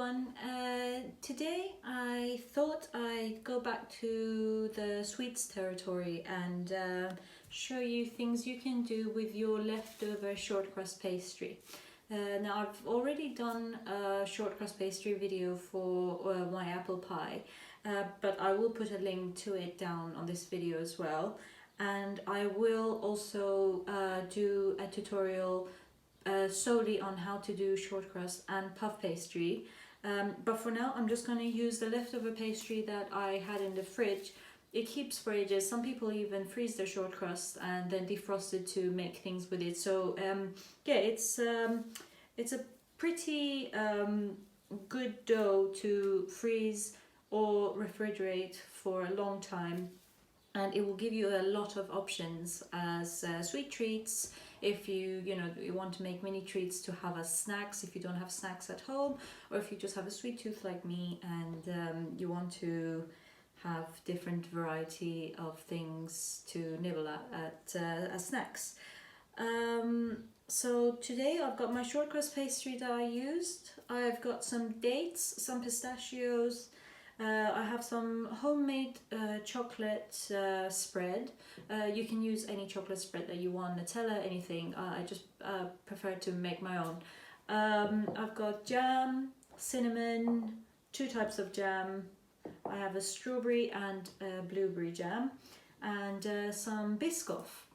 everyone. Today I thought I'd go back to the sweets territory and show you things you can do with your leftover short crust pastry. Now I've already done a short crust pastry video for my apple pie, but I will put a link to it down on this video as well. And I will also do a tutorial solely on how to do short crust and puff pastry, but for now I'm just going to use the leftover pastry that I had in the fridge. It keeps for ages. Some people even freeze their short crust and then defrost it to make things with it. So yeah, it's a pretty good dough to freeze or refrigerate for a long time, and it will give you a lot of options as sweet treats. If you want to make mini treats to have as snacks if you don't have snacks at home, or if you just have a sweet tooth like me and you want to have different variety of things to nibble at as snacks. So today I've got my short crust pastry that I used. I've got some dates, some pistachios. I have some homemade chocolate spread. You can use any chocolate spread that you want, Nutella, anything. I just prefer to make my own. I've got jam, cinnamon, two types of jam. I have a strawberry and a blueberry jam, and some Biscoff.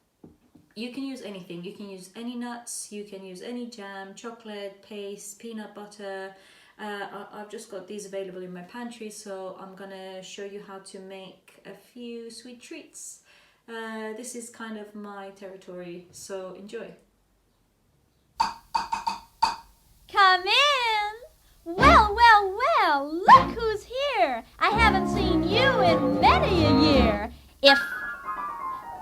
You can use anything. You can use any nuts, you can use any jam, chocolate, paste, peanut butter. I've just got these available in my pantry, so I'm gonna show you how to make a few sweet treats. This is kind of my territory, so enjoy. Come in! Well, well, well, look who's here! I haven't seen you in many a year. If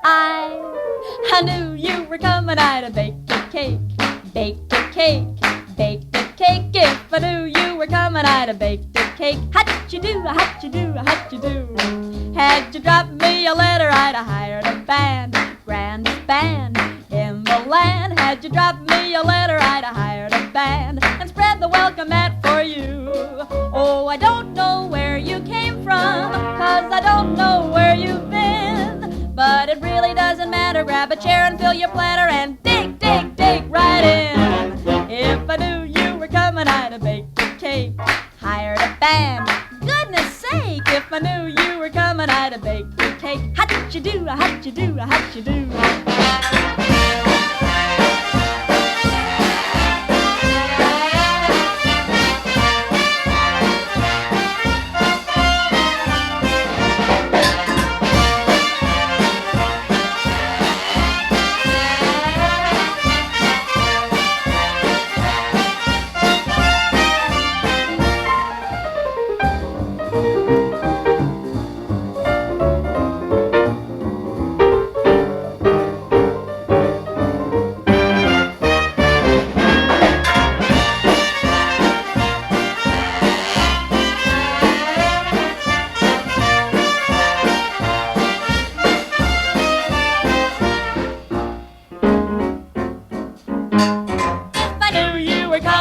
I knew you were coming, I'd have baked a cake, baked a cake, baked a cake. If I knew you were coming, I'd have baked a cake. How'd you do, how'd you do, how'd you do? Had you dropped me a letter, I'd have hired a band, grandest band in the land. Had you dropped me a letter, I'd have hired a band and spread the welcome mat for you. Oh, I don't know where you came from, 'cause I don't know where you've been, but it really doesn't matter. Grab a chair and fill your platter and dig, dig, dig right in. If I knew you were coming, I'd have baked a cake, hired a band. Goodness sake, if I knew you were coming, I'd have baked a cake. How'd you do, how'd you do, how'd you do?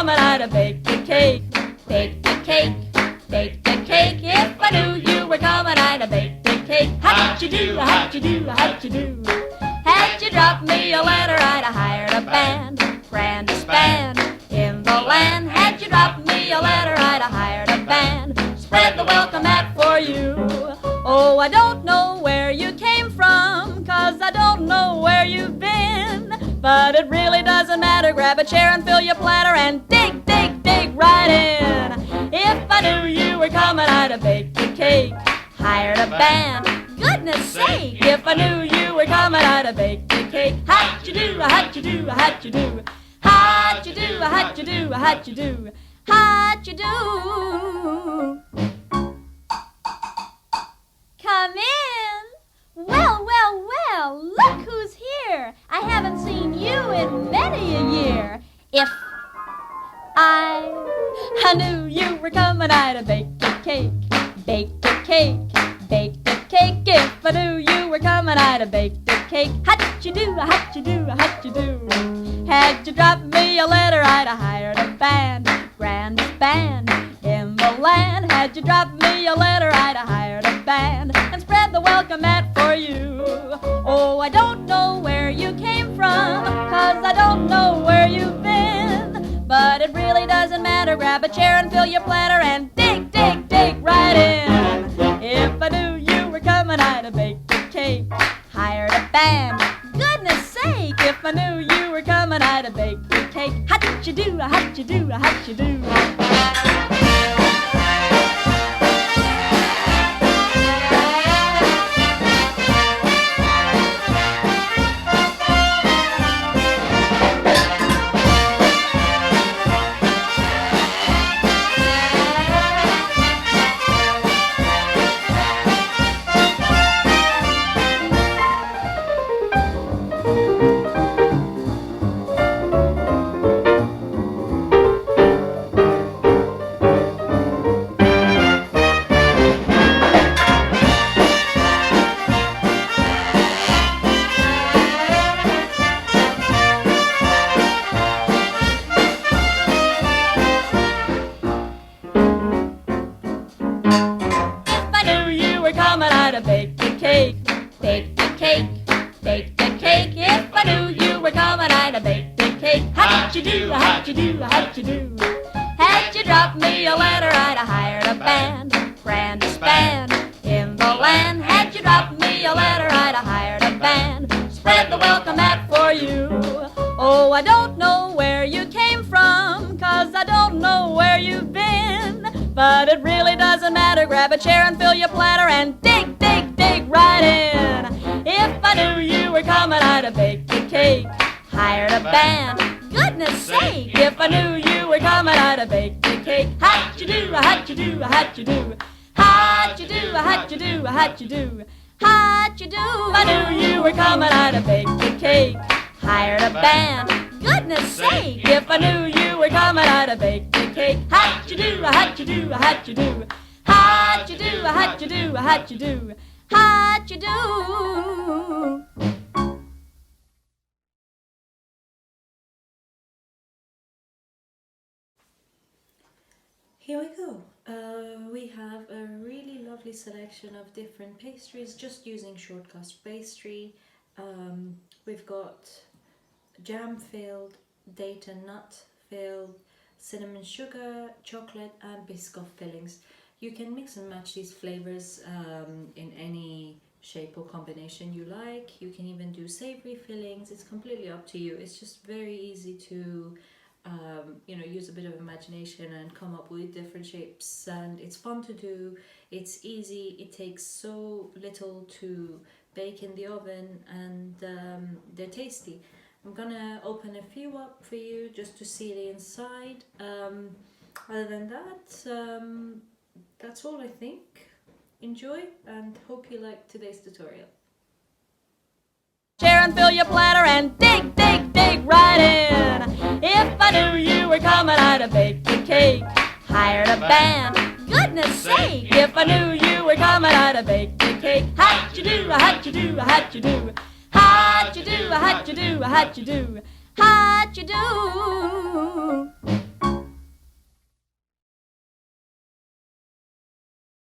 I'd have baked a cake, baked a cake, baked a cake. If I knew you were coming, I'd have baked a cake. How'd you do, how'd you do, how'd you do? Had you dropped me a letter, I'd have hired a band, grandest band in the land. Had you dropped me a letter, I'd have hired a band, spread the welcome mat for you. Oh, I don't know where you came from, 'cause I don't know where you've been, but it really doesn't matter. Grab a chair and fill your platter and dig, dig, dig right in. If I knew you were coming, I'd have baked a cake, hired a band. Goodness sake, if I knew you were coming, I'd have baked a cake. How'd you do, how'd you do, how'd you do? How'd you do, how'd you do, how'd you do? How'd you do? Come in! Well, well, well, look who's here! I haven't seen you in many a year. If I knew you were coming, I'd have baked a cake, baked a cake, baked a cake. If I knew you were coming, I'd have baked a cake. How'd you do, how'd you do, how'd you do? Had you dropped me a letter, I'd have hired a band, grandest band in Had you dropped me a letter, I'd have hired a band and spread the welcome mat for you. Oh, I don't know where you came from, 'cause I don't know where you've been. But it really doesn't matter, grab a chair and fill your platter and dig, dig, dig right in. If I knew you were coming, I'd have baked a cake, hired a band. Goodness sake, if I knew you were coming, I'd have baked a cake. How'd you do, how'd you do, how'd you do? I'd have baked a cake, baked a cake, baked a cake. If I knew you were coming, I'd have baked a cake. How'd you do, how'd you do, how'd you do? Had you dropped me a letter, I'd have hired a band, grandest band in the land. Had you dropped me a letter, I'd have hired a band, spread the welcome mat for you. Oh, I don't know where you came from, 'cause I don't know where you've been. But it really doesn't matter, grab a chair and fill your platter and dig, dig, dig right in. If I knew you were coming, I'd have baked a cake, hired a band. Goodness sake, if I knew you were coming, I'd have baked a cake. How'd you do, how'd you do, how'd you do? How'd you do, how'd you do, how'd you do? How'd you do? If I knew you were coming, I'd have baked a cake, hired a band. Goodness sake, if I knew you were coming, I'd have baked a cake. How'd you do, how'd you do, how'd you do? How'd you do, how'd you do, how'd you do? How'd you do? Here we go. We have a really lovely selection of different pastries just using shortcrust pastry. We've got jam filled, date and nut filled, cinnamon sugar, chocolate and biscoff fillings. You can mix and match these flavors in any shape or combination you like. You can even do savory fillings. It's completely up to you. It's just very easy to use a bit of imagination and come up with different shapes, and it's fun to do. It's easy. It takes so little to bake in the oven, and they're tasty. I'm gonna open a few up for you just to see the inside. Other than that, that's all I think. Enjoy and hope you liked today's tutorial. Chair and fill your platter and dig, dig, dig right in. If I knew you were coming, I'd have baked a cake, hired a band. Goodness sake, if I knew you were coming, I'd have baked a cake. How'd you do, how'd you do, how'd you do? How'd you do, how'd you do, how'd you do? How'd you do?